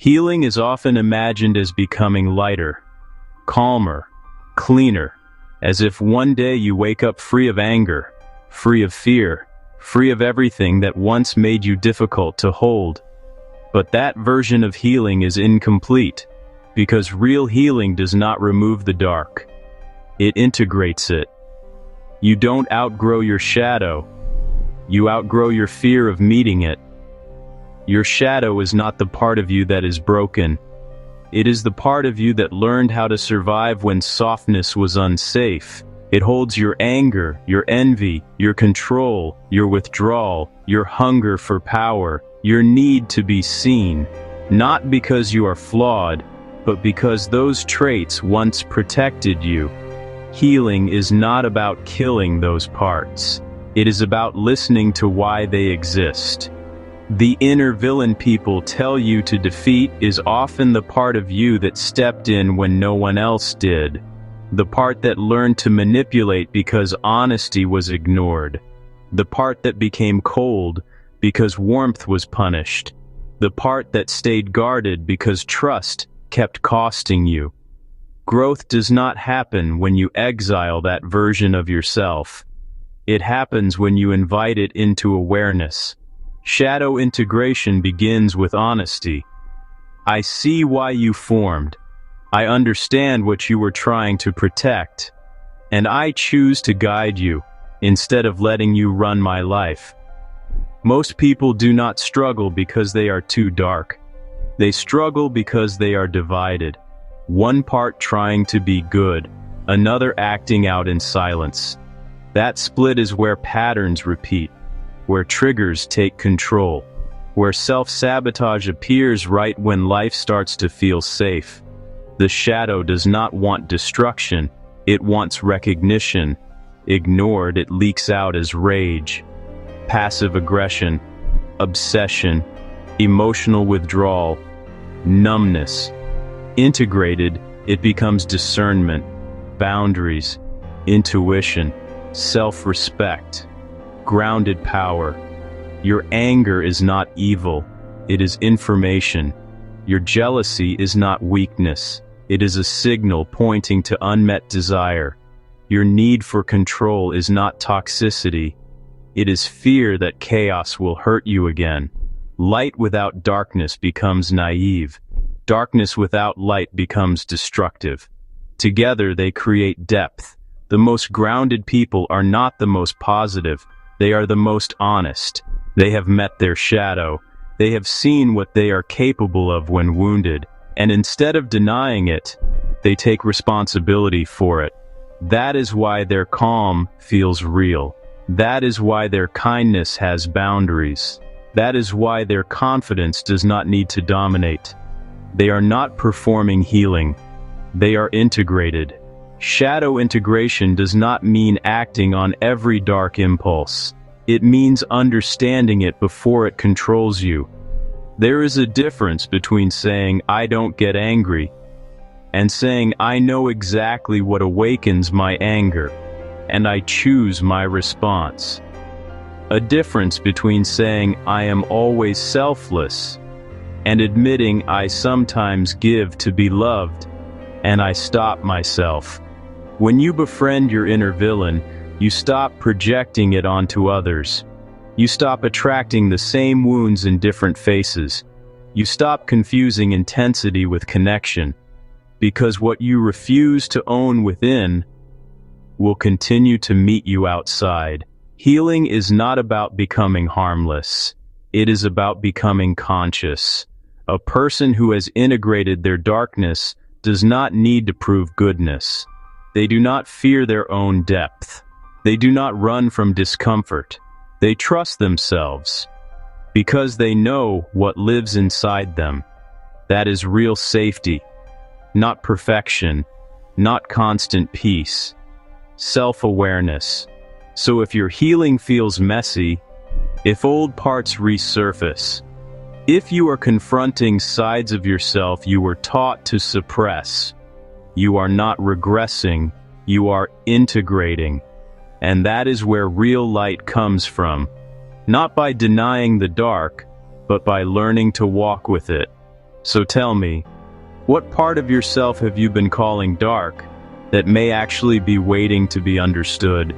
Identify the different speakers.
Speaker 1: Healing is often imagined as becoming lighter, calmer, cleaner, as if one day you wake up free of anger, free of fear, free of everything that once made you difficult to hold. But that version of healing is incomplete, because real healing does not remove the dark. It integrates it. You don't outgrow your shadow. You outgrow your fear of meeting it. Your shadow is not the part of you that is broken. It is the part of you that learned how to survive when softness was unsafe. It holds your anger, your envy, your control, your withdrawal, your hunger for power, your need to be seen. Not because you are flawed, but because those traits once protected you. Healing is not about killing those parts. It is about listening to why they exist. The inner villain people tell you to defeat is often the part of you that stepped in when no one else did. The part that learned to manipulate because honesty was ignored. The part that became cold because warmth was punished. The part that stayed guarded because trust kept costing you. Growth does not happen when you exile that version of yourself. It happens when you invite it into awareness. Shadow integration begins with honesty. I see why you formed. I understand what you were trying to protect. And I choose to guide you, instead of letting you run my life. Most people do not struggle because they are too dark. They struggle because they are divided. One part trying to be good, another acting out in silence. That split is where patterns repeat, where triggers take control, where self-sabotage appears right when life starts to feel safe. The shadow does not want destruction, it wants recognition. Ignored, it leaks out as rage, passive aggression, obsession, emotional withdrawal, numbness. Integrated, it becomes discernment, boundaries, intuition, self-respect, grounded power. Your anger is not evil, it is information. Your jealousy is not weakness, it is a signal pointing to unmet desire. Your need for control is not toxicity, it is fear that chaos will hurt you again. Light without darkness becomes naive. Darkness without light becomes destructive. Together they create depth. The most grounded people are not the most positive. They are the most honest. They have met their shadow. They have seen what they are capable of when wounded. And instead of denying it, they take responsibility for it. That is why their calm feels real. That is why their kindness has boundaries. That is why their confidence does not need to dominate. They are not performing healing. They are integrated. Shadow integration does not mean acting on every dark impulse. It means understanding it before it controls you. There is a difference between saying, "I don't get angry," and saying, "I know exactly what awakens my anger, and I choose my response." A difference between saying, "I am always selfless," and admitting, "I sometimes give to be loved, and I stop myself." When you befriend your inner villain, you stop projecting it onto others. You stop attracting the same wounds in different faces. You stop confusing intensity with connection, because what you refuse to own within will continue to meet you outside. Healing is not about becoming harmless. It is about becoming conscious. A person who has integrated their darkness does not need to prove goodness. They do not fear their own depth. They do not run from discomfort. They trust themselves because they know what lives inside them. That is real safety, not perfection, not constant peace. Self-awareness. So if your healing feels messy, if old parts resurface, if you are confronting sides of yourself you were taught to suppress, you are not regressing, you are integrating. And that is where real light comes from. Not by denying the dark, but by learning to walk with it. So tell me, what part of yourself have you been calling dark that may actually be waiting to be understood?